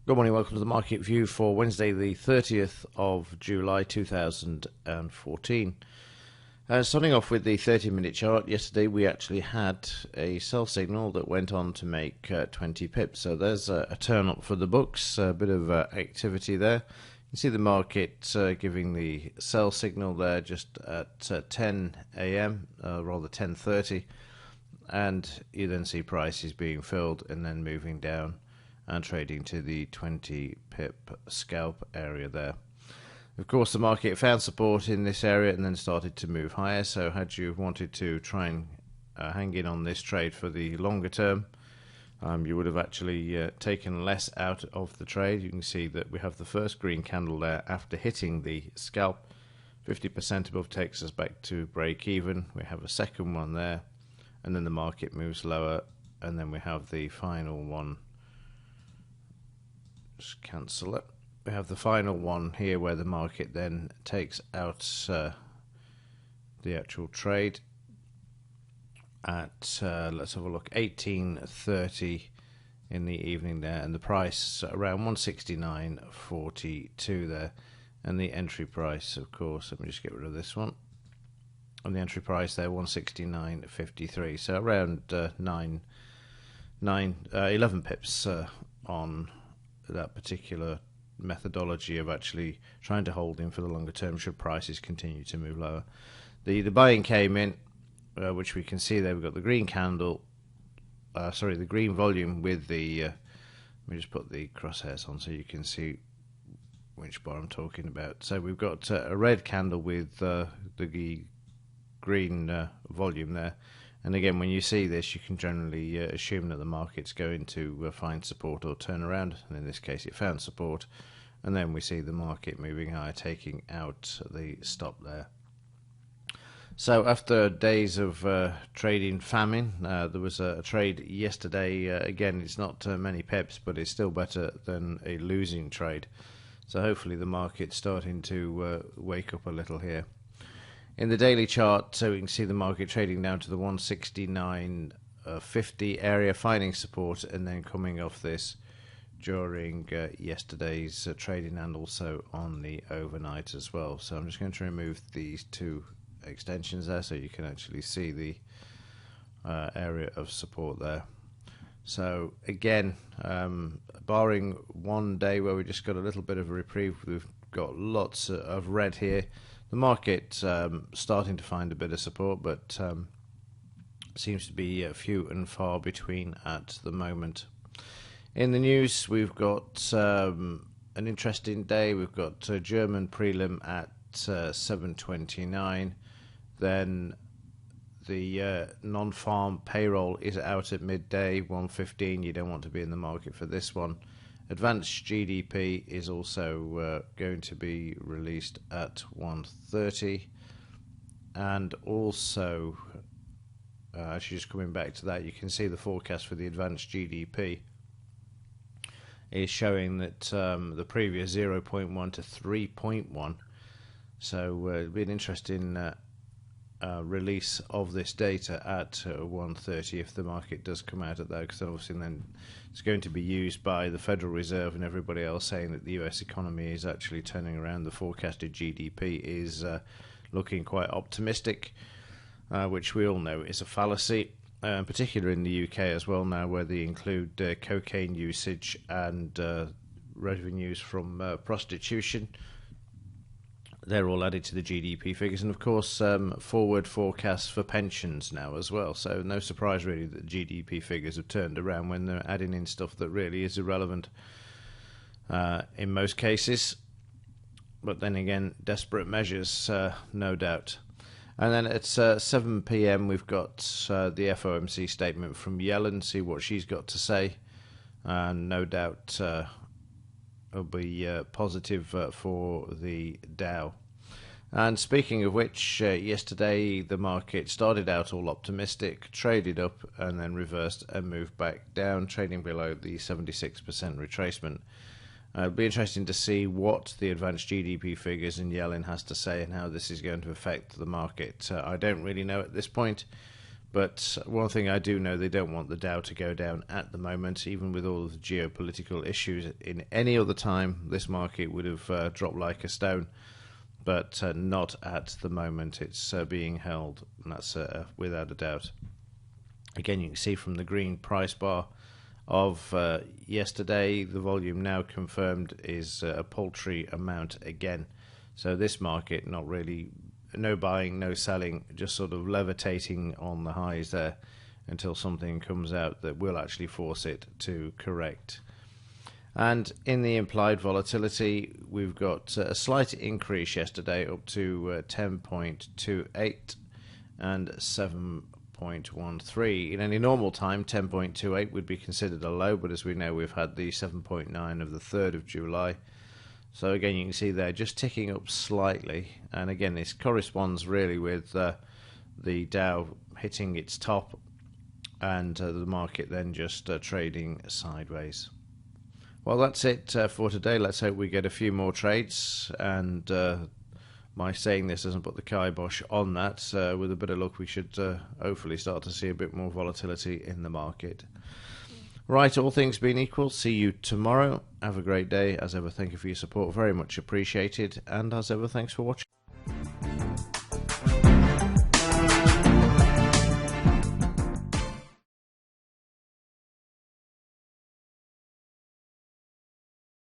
Good morning, welcome to the market view for Wednesday the 30th of July 2014. Starting off with the 30-minute chart, yesterday we actually had a sell signal that went on to make 20 pips. So there's a turn up for the books, a bit of activity there. You can see the market giving the sell signal there just at 10 a.m., rather 10:30, and you then see prices being filled and then moving down and trading to the 20 pip scalp area there. Of course, the market found support in this area and then started to move higher. So had you wanted to try and hang in on this trade for the longer term, you would have actually taken less out of the trade. You can see that we have the first green candle there after hitting the scalp. 50% above takes us back to break even. We have a second one there, and then the market moves lower, and then we have the final one. Just cancel it. We have the final one here where the market then takes out the actual trade at let's have a look, 18:30 in the evening there, and the price around 169.42 there, and the entry price, of course, let me just get rid of this one, and the entry price there 169.53, so around 11 pips on that particular methodology of actually trying to hold in for the longer term should prices continue to move lower. The buying came in, which we can see there. We've got the green candle, the green volume with the let me just put the crosshairs on so you can see which bar I'm talking about. So we've got a red candle with the green volume there. And again, when you see this, you can generally assume that the market's going to find support or turn around. And in this case, it found support. And then we see the market moving higher, taking out the stop there. So after days of trading famine, there was a trade yesterday. Again, it's not many pips, but it's still better than a losing trade. So hopefully the market's starting to wake up a little here. In the daily chart, so we can see the market trading down to the 169.50 area, finding support, and then coming off this during yesterday's trading and also on the overnight as well. So I'm just going to remove these two extensions there so you can actually see the area of support there. So again, barring one day where we just got a little bit of a reprieve, we've got lots of red here. The market starting to find a bit of support, but seems to be few and far between at the moment. In the news, we've got an interesting day. We've got a German prelim at 7:29. Then the non-farm payroll is out at midday, 1:15. You don't want to be in the market for this one. Advanced GDP is also going to be released at 1:30, and also actually just coming back to that, you can see the forecast for the advanced GDP is showing that the previous 0.1 to 3.1, so it'll be an interesting release of this data at 1:30 if the market does come out at that, because obviously then it's going to be used by the Federal Reserve and everybody else saying that the US economy is actually turning around. The forecasted GDP is looking quite optimistic, which we all know is a fallacy, particularly in the UK as well now, where they include cocaine usage and revenues from prostitution. They're all added to the GDP figures, and of course forward forecasts for pensions now as well. So no surprise really that GDP figures have turned around when they're adding in stuff that really is irrelevant in most cases. But then again, desperate measures, no doubt. And then at 7 p.m. we've got the FOMC statement from Yellen, see what she's got to say. And no doubt will be positive for the Dow. And speaking of which, yesterday the market started out all optimistic, traded up and then reversed and moved back down, trading below the 76% retracement. It'll be interesting to see what the advanced GDP figures in Yellen has to say and how this is going to affect the market. I don't really know at this point, But one thing I do know, they don't want the Dow to go down at the moment, even with all of the geopolitical issues. In any other time, this market would have dropped like a stone, but not at the moment. It's being held, and that's without a doubt. Again, you can see from the green price bar of yesterday, the volume now confirmed is a paltry amount again. So this market, not really, no buying, no selling, just sort of levitating on the highs there until something comes out that will actually force it to correct. And in the implied volatility, we've got a slight increase yesterday up to 10.28 and 7.13. In any normal time, 10.28 would be considered a low, but as we know, we've had the 7.9 of the 3rd of July. So again, you can see there just ticking up slightly, and again, this corresponds really with the Dow hitting its top and the market then just trading sideways. Well, that's it for today. Let's hope we get a few more trades, and my saying this doesn't put the kibosh on that. With a bit of luck, we should hopefully start to see a bit more volatility in the market. Right, all things being equal, see you tomorrow. Have a great day. As ever, thank you for your support. Very much appreciated. And as ever, thanks for watching.